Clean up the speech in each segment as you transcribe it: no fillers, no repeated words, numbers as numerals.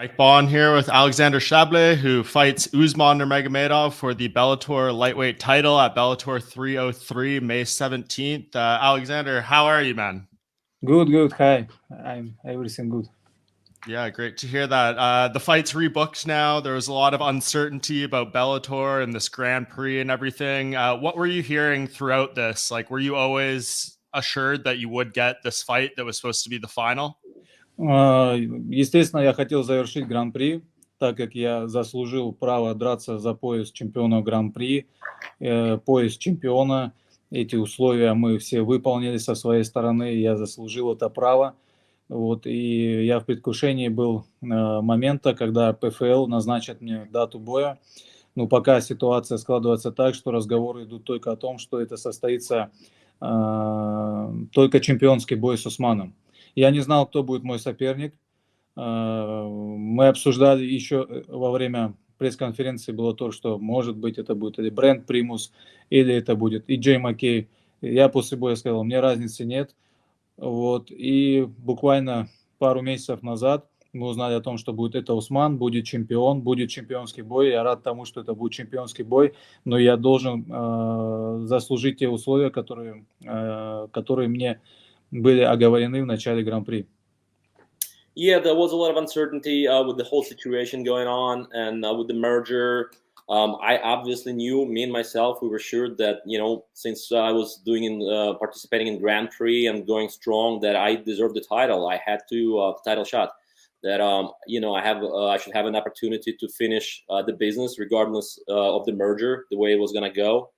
Mike Bohn here with Alexander Shabliy, who fights Usman Nurmagomedov for the Bellator lightweight title at Bellator 303, May 17th. Alexander, how are you, man? Good. Hi, I'm everything good. Yeah, great to hear that. The fight's rebooked now. There was a lot of uncertainty about Bellator and this Grand Prix and everything. What were you hearing throughout this? Like, were you always assured that you would get this fight that was supposed to be the final? Естественно, я хотел завершить Гран-при, так как я заслужил право драться за пояс чемпиона Гран-при, пояс чемпиона. Эти условия мы все выполнили со своей стороны, я заслужил это право. Вот, и я в предвкушении был момента, когда ПФЛ назначит мне дату боя. Но пока ситуация складывается так, что разговоры идут только о том, что это состоится только чемпионский бой с Усманом. Я не знал, кто будет мой соперник. Мы обсуждали еще во время пресс-конференции было то, что может быть это будет или Брэнд Примус, или это будет и Джей Маккей. Я после боя сказал, мне разницы нет. Вот. И буквально пару месяцев назад мы узнали о том, что будет это Усман, будет чемпион, будет чемпионский бой. Я рад тому, что это будет чемпионский бой, но я должен заслужить те условия, которые мне были оговорены в начале Гран-при. Yeah, there was a lot of uncertainty with the whole situation going on and with the merger. I obviously knew, me and myself, we were sure that, since I was participating in Grand Prix and going strong, that I deserved the title. I had to title shot. That I should have an opportunity to finish the business regardless of the merger, the way it was gonna go.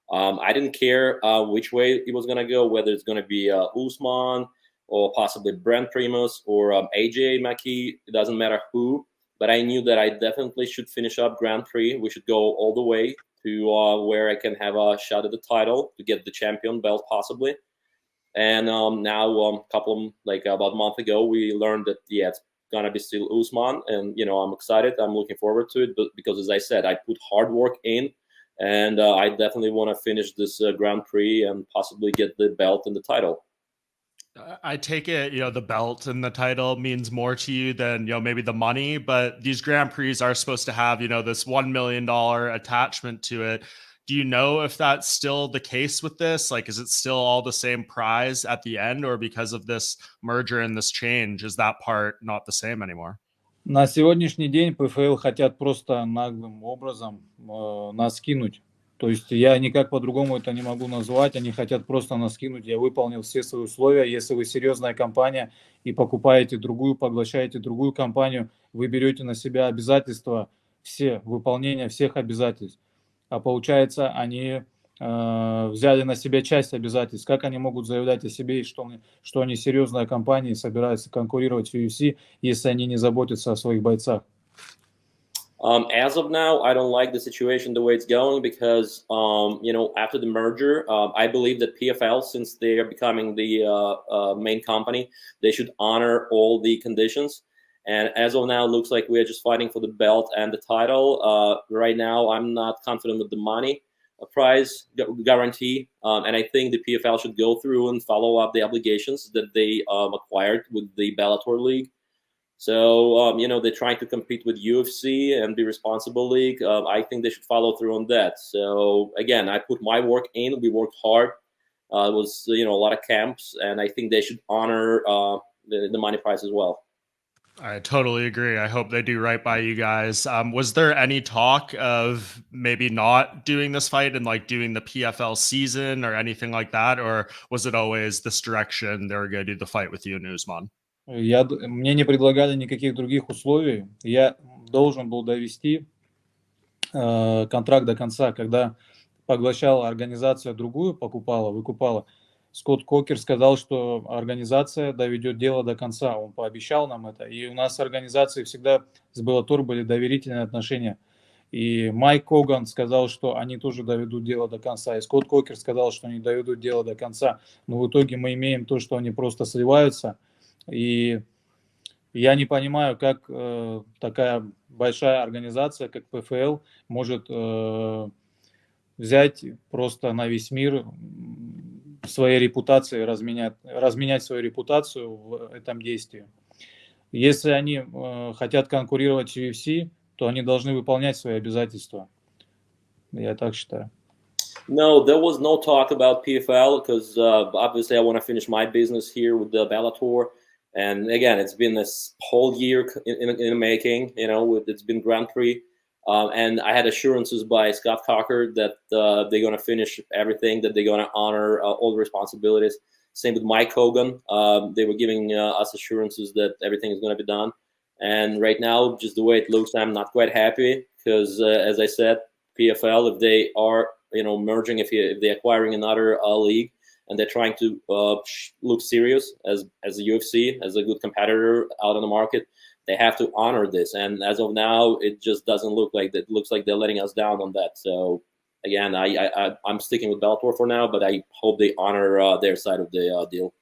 I didn't care which way it was gonna go, whether it's gonna be Usman or possibly Brent Primus or AJ Mackie. It doesn't matter who. But I knew that I definitely should finish up Grand Prix. We should go all the way to where I can have a shot at the title to get the champion belt possibly. And now, about a month ago, we learned that it's gonna be still Usman, and I'm excited. I'm looking forward to it, but because as I said, I put hard work in, and I definitely want to finish this Grand Prix and possibly get the belt and the title. I take it, the belt and the title means more to you than, maybe the money, but these Grand Prix are supposed to have, this $1 million attachment to it. Do you know if that's still the case with this? Like, is it still all the same prize at the end, or because of this merger and this change, is that part not the same anymore? На сегодняшний день ПФЛ хотят просто наглым образом нас кинуть. То есть я никак по-другому это не могу назвать. Они хотят просто нас кинуть. Я выполнил все свои условия. Если вы серьезная компания и покупаете другую, поглощаете другую компанию, вы берете на себя обязательства, выполнение всех обязательств. А получается, они взяли на себя часть обязательств. Как они могут заявлять о себе, что они серьезная компания и собираются конкурировать в UFC, если они не заботятся о своих бойцах? As of now, I don't like the situation the way it's going because, after the merger, I believe that PFL, since they are becoming the main company, they should honor all the conditions. And as of now, it looks like we are just fighting for the belt and the title. Right now, I'm not confident with the money prize guarantee. And I think the PFL should go through and follow up the obligations that they acquired with the Bellator League. So, they're trying to compete with UFC and be responsible league. I think they should follow through on that. So, again, I put my work in. We worked hard. It was, a lot of camps. And I think they should honor the money prize as well. I totally agree. I hope they do right by you guys. Was there any talk of maybe not doing this fight and doing the PFL season or anything like that? Or was it always this direction? They were going to do the fight with you and Usman? Мне не предлагали никаких других условий. Я должен был довести контракт до конца. Когда поглощала организация другую, выкупала, Скотт Кокер сказал, что организация доведет дело до конца. Он пообещал нам это. И у нас с организацией всегда с Bellator были доверительные отношения. И Майк Коган сказал, что они тоже доведут дело до конца. И Скотт Кокер сказал, что они доведут дело до конца. Но в итоге мы имеем то, что они просто сливаются. И я не понимаю, как такая большая организация, как ПФЛ, может взять просто на весь мир своей репутацией, разменять свою репутацию в этом действии. Если они хотят конкурировать в UFC, то они должны выполнять свои обязательства. Я так считаю. No, there was no talk about PFL because obviously I want to finish my business here with the Bellator. And again, it's been this whole year in the making. You know, it's been Grand Prix, and I had assurances by Scott Coker that they're going to finish everything, that they're going to honor all the responsibilities. Same with Mike Hogan. They were giving us assurances that everything is going to be done. And right now, just the way it looks, I'm not quite happy because, as I said, PFL, if they are merging, if they're acquiring another league, and they're trying to look serious as a UFC, as a good competitor out on the market, they have to honor this. And as of now, it just doesn't look like that. It looks like they're letting us down on that. So again, I'm sticking with Bellator for now, but I hope they honor their side of the deal.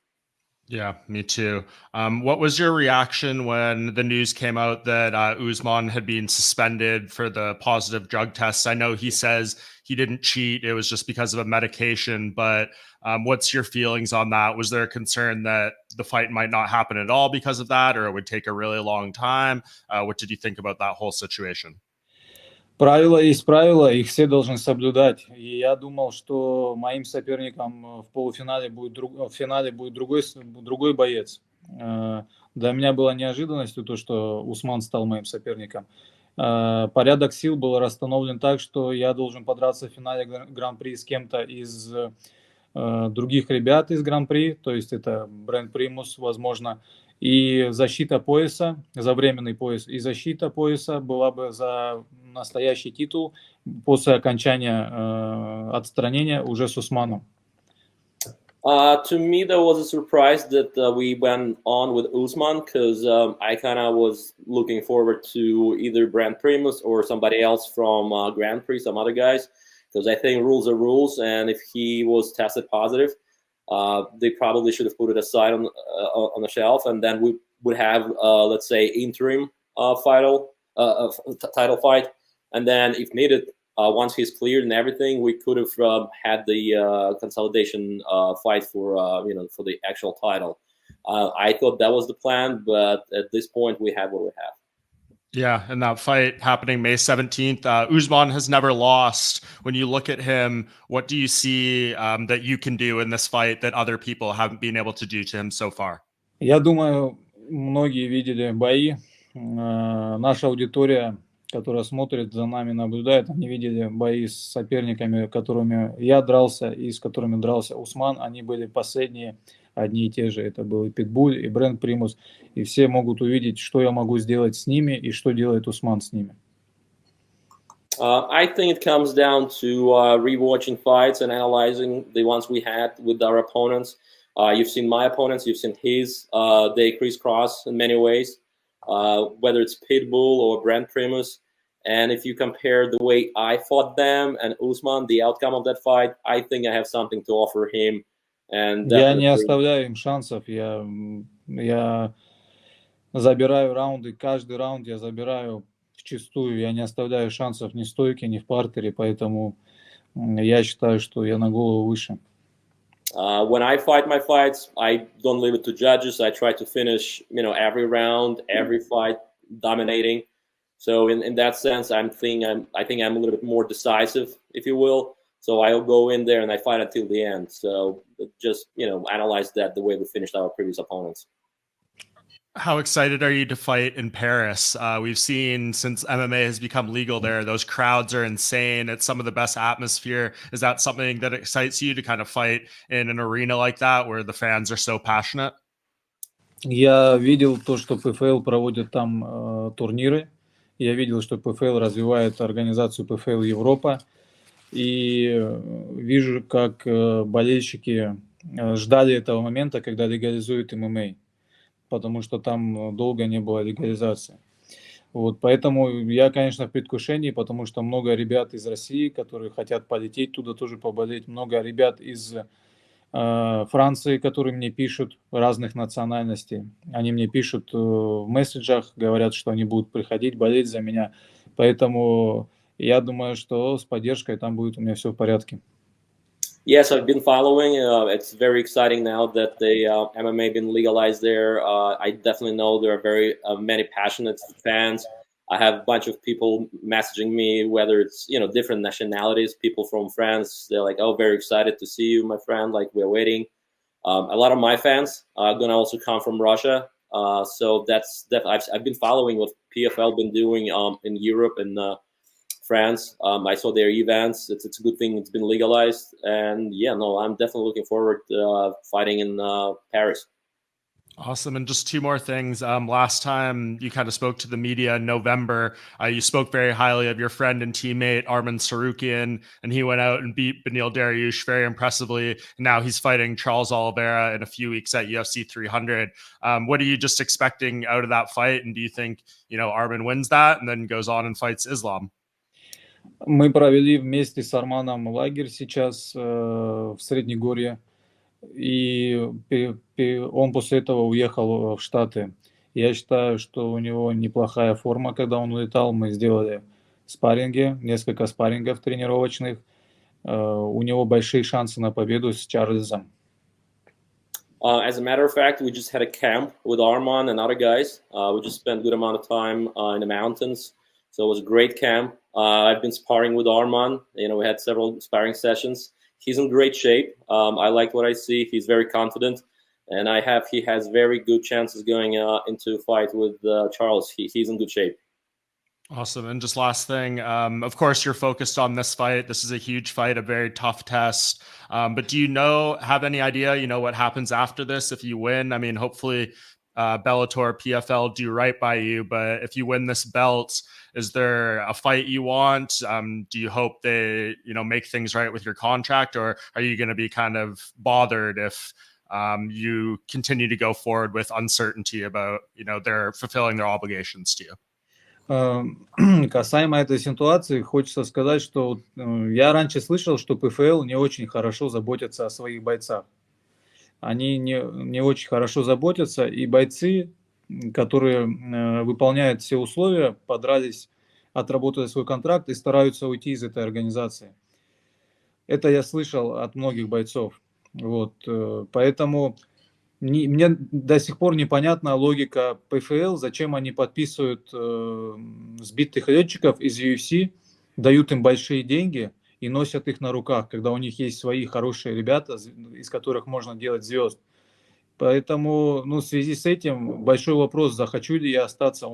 Yeah, me too. What was your reaction when the news came out that Usman had been suspended for the positive drug tests? I know he says he didn't cheat. It was just because of a medication. But what's your feelings on that? Was there a concern that the fight might not happen at all because of that, or it would take a really long time? What did you think about that whole situation? Правила есть правила, их все должны соблюдать. И я думал, что моим соперником в полуфинале в финале будет другой боец. Для меня была неожиданностью то, что Усман стал моим соперником. Порядок сил был расстановлен так, что я должен подраться в финале Гран-при с кем-то из других ребят из Гран-при, то есть это Бренд Примус, возможно, и защита пояса, за временный пояс, и защита пояса была бы за настоящий титул после окончания отстранения уже с Усманом. To me, that was a surprise that we went on with Usman because I kind of was looking forward to either Brand Primus or somebody else from Grand Prix, some other guys, because I think rules are rules, and if he was tested positive, they probably should have put it aside on the shelf, and then we would have, let's say, interim title fight, and then if needed, once he's cleared and everything, we could have had the consolidation fight for the actual title. I thought that was the plan, but at this point, we have what we have. Yeah, and that fight happening May 17th, Usman has never lost. When you look at him, what do you see that you can do in this fight that other people haven't been able to do to him so far? Я думаю, многие видели бои. Наша аудитория, которая смотрит за нами, наблюдает, они видели бои с соперниками, которыми я дрался и с которыми дрался Усман. Они были последние, одни и те же. Это был и Питбуль, и Бренд Примус. И все могут увидеть, что я могу сделать с ними и что делает Усман с ними. I think it comes down to rewatching fights and analyzing the ones we had with our opponents. You've seen my opponents, you've seen his. They crisscross in many ways, whether it's Pitbull or Brand Primus. And if you compare the way I fought them and Usman, the outcome of that fight, I think I have something to offer him. And Я не оставляю им шансов. Я забираю раунды. Каждый раунд я забираю вчистую. Я не оставляю шансов ни в стойке, ни в партере. Поэтому я считаю, что я на голову выше. When I fight my fights, I don't leave it to judges. I try to finish, every round, every fight, dominating. So in that sense, I think I'm a little bit more decisive, if you will. So I'll go in there and I fight until the end. So just analyze that the way we finished our previous opponents. How excited are you to fight in Paris? We've seen since MMA has become legal there, those crowds are insane. It's some of the best atmosphere. Is that something that excites you to kind of fight in an arena like that where the fans are so passionate? Я видел то, что ПФЛ проводит там турниры. Я видел, что ПФЛ развивает организацию ПФЛ Европа. И вижу, как болельщики ждали этого момента, когда легализуют ММА. Потому что там долго не было легализации. Вот, поэтому я, конечно, в предвкушении, потому что много ребят из России, которые хотят полететь туда тоже поболеть. Много ребят из Франции, которые мне пишут, разных национальностей. Они мне пишут в месседжах, говорят, что они будут приходить, болеть за меня. Поэтому я думаю, что с поддержкой там будет у меня все в порядке. Yes, I've been following. It's very exciting now that the MMA been legalized there. I definitely know there are very many passionate fans. I have a bunch of people messaging me, whether it's different nationalities, people from France. They're like, "Oh, very excited to see you, my friend. Like we're waiting." A lot of my fans are gonna also come from Russia. So I've been following what PFL been doing in Europe and France. I saw their events. It's a good thing it's been legalized, and yeah, no, I'm definitely looking forward to fighting in Paris. Awesome. And just two more things. Last time you kind of spoke to the media in November, you spoke very highly of your friend and teammate Arman Sarukian, and he went out and beat Beneil Dariush very impressively. And now he's fighting Charles Oliveira in a few weeks at UFC 300. What are you just expecting out of that fight? And do you think Arman wins that and then goes on and fights Islam? Мы провели вместе с Арманом лагерь сейчас в Среднегорье, и он после этого уехал в Штаты. Я считаю, что у него неплохая форма, когда он улетал. Мы сделали спарринги, несколько спаррингов тренировочных. У него большие шансы на победу с Чарльзом. As a matter of fact, we just had a camp with Arman and other guys. We just spent a good amount of time in the mountains. So it was a great camp. I've been sparring with Arman. We had several sparring sessions. He's in great shape. I like what I see. He's very confident. And he has very good chances going into a fight with Charles. He's in good shape. Awesome. And just last thing, of course, you're focused on this fight. This is a huge fight, a very tough test. But do you have any idea, what happens after this if you win? I mean, hopefully Bellator, PFL do right by you. But if you win this belt, is there a fight you want? Do you hope they, make things right with your contract? Or are you going to be kind of bothered if you continue to go forward with uncertainty about, they're fulfilling their obligations to you? Касаемо этой ситуации, хочется сказать, что я раньше слышал, что ПФЛ не очень хорошо заботятся о своих бойцах. Они не очень хорошо заботятся, и бойцы, которые выполняют все условия, подрались, отработали свой контракт и стараются уйти из этой организации. Это я слышал от многих бойцов. Вот, поэтому мне до сих пор непонятна логика ПФЛ, зачем они подписывают сбитых летчиков из UFC, дают им большие деньги и носят их на руках, когда у них есть свои хорошие ребята, из которых можно делать звезд. Поэтому, в связи с этим большой вопрос, захочу ли я остаться.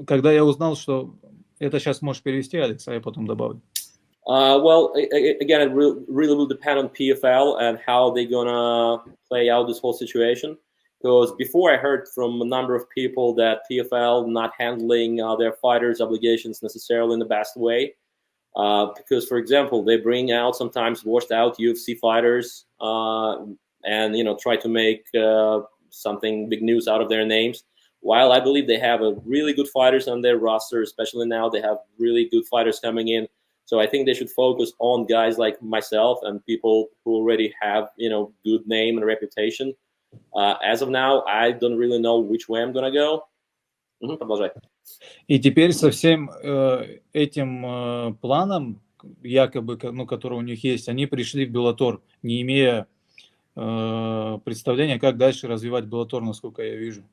Когда я узнал, что это сейчас можешь перевести, Алекс, а я потом добавлю. Well, again, it really will depend on PFL and how they're gonna play out this whole situation. Because before I heard from a number of people that PFL not handling their fighters' obligations necessarily in the best way. Because, for example, they bring out sometimes washed out UFC fighters and try to make something big news out of their names. While I believe they have a really good fighters on their roster, especially now they have really good fighters coming in. So I think they should focus on guys like myself and people who already have, good name and reputation. As of now, I don't really know which way I'm gonna go. Продолжай. И теперь со всем этим планом, якобы, который у них есть, они пришли в Bellator, не имея представления, как дальше развивать Bellator, насколько я вижу.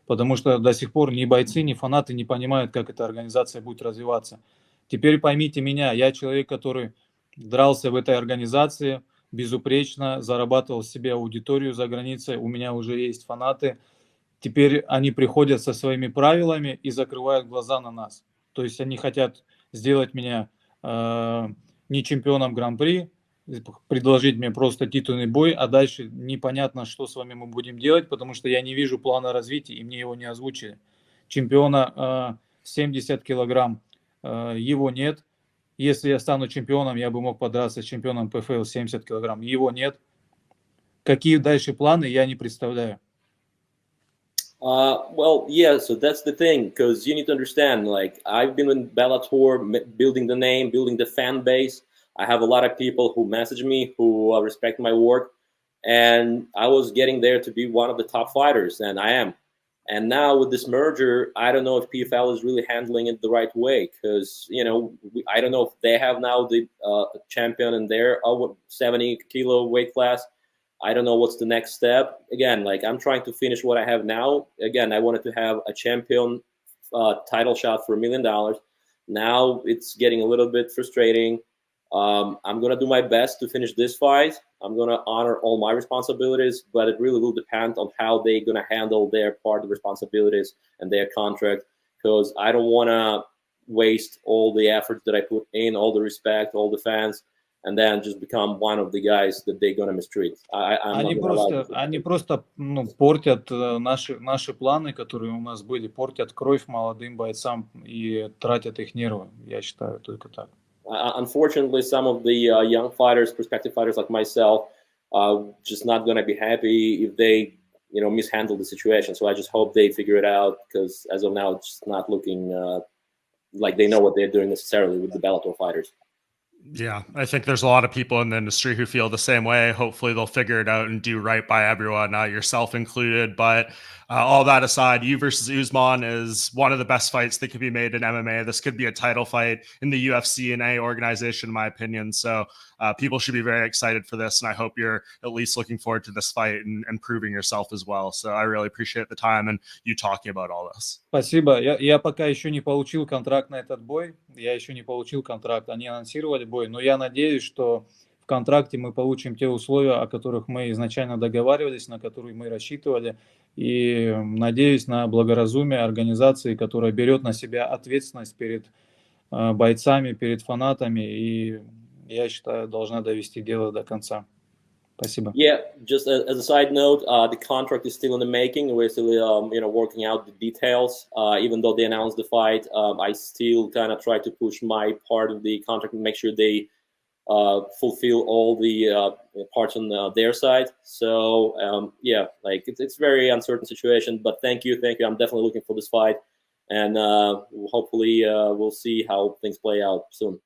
Потому что до сих пор ни бойцы, ни фанаты не понимают, как эта организация будет развиваться. Теперь поймите меня, я человек, который дрался в этой организации безупречно, зарабатывал себе аудиторию за границей, у меня уже есть фанаты. Теперь они приходят со своими правилами и закрывают глаза на нас. То есть они хотят сделать меня не чемпионом Гран-при, предложить мне просто титульный бой, а дальше непонятно, что с вами мы будем делать, потому что я не вижу плана развития, и мне его не озвучили. Чемпиона 70 килограмм, его нет. Если я стану чемпионом, я бы мог подраться с чемпионом ПФЛ 70 килограмм. Его нет. Какие дальше планы, я не представляю. Well, yeah, so that's the thing, because you need to understand, like, I've been in Bellator, building the name, building the fan base. I have a lot of people who message me, who respect my work, and I was getting there to be one of the top fighters, and I am. And now with this merger, I don't know if PFL is really handling it the right way, because I don't know if they have now the champion in their 70 kilo weight class. I don't know what's the next step. Again, like, I'm trying to finish what I have now. Again, I wanted to have a champion title shot for $1 million. Now it's getting a little bit frustrating. I'm gonna do my best to finish this fight. I'm gonna honor all my responsibilities, but it really will depend on how they're gonna handle their part of responsibilities and their contract, because I don't wanna waste all the effort that I put in, all the respect, all the fans, and then just become one of the guys that they're gonna mistreat. I'm not gonna allow this to Они happen. просто портят наши планы, которые у нас были, портят кровь молодым бойцам и тратят их нервы. Я считаю только так. Unfortunately, some of the young fighters, prospective fighters like myself, just not going to be happy if they, mishandle the situation. So I just hope they figure it out, because as of now, it's just not looking like they know what they're doing necessarily with the Bellator fighters. Yeah, I think there's a lot of people in the industry who feel the same way. Hopefully they'll figure it out and do right by everyone, yourself included. But all that aside, you versus Usman is one of the best fights that could be made in MMA. This could be a title fight in the UFC and A organization, in my opinion. So people should be very excited for this. And I hope you're at least looking forward to this fight and proving yourself as well. So I really appreciate the time and you talking about all this. Спасибо. Я пока еще не получил контракт на этот бой. Я еще не получил контракт. Они анонсировали бой, но я надеюсь, что в контракте мы получим те условия, о которых мы изначально договаривались, на которые мы рассчитывали. И надеюсь на благоразумие организации, которая берет на себя ответственность перед бойцами, перед фанатами. И я считаю, должна довести дело до конца. Спасибо. Yeah, just as a side note, the contract is still in the making. We're still, working out the details. Even though they announced the fight, I still kind of try to push my part of the contract and make sure they fulfill all the parts on their side. So yeah, like it's very uncertain situation. But thank you. I'm definitely looking for this fight, and hopefully we'll see how things play out soon.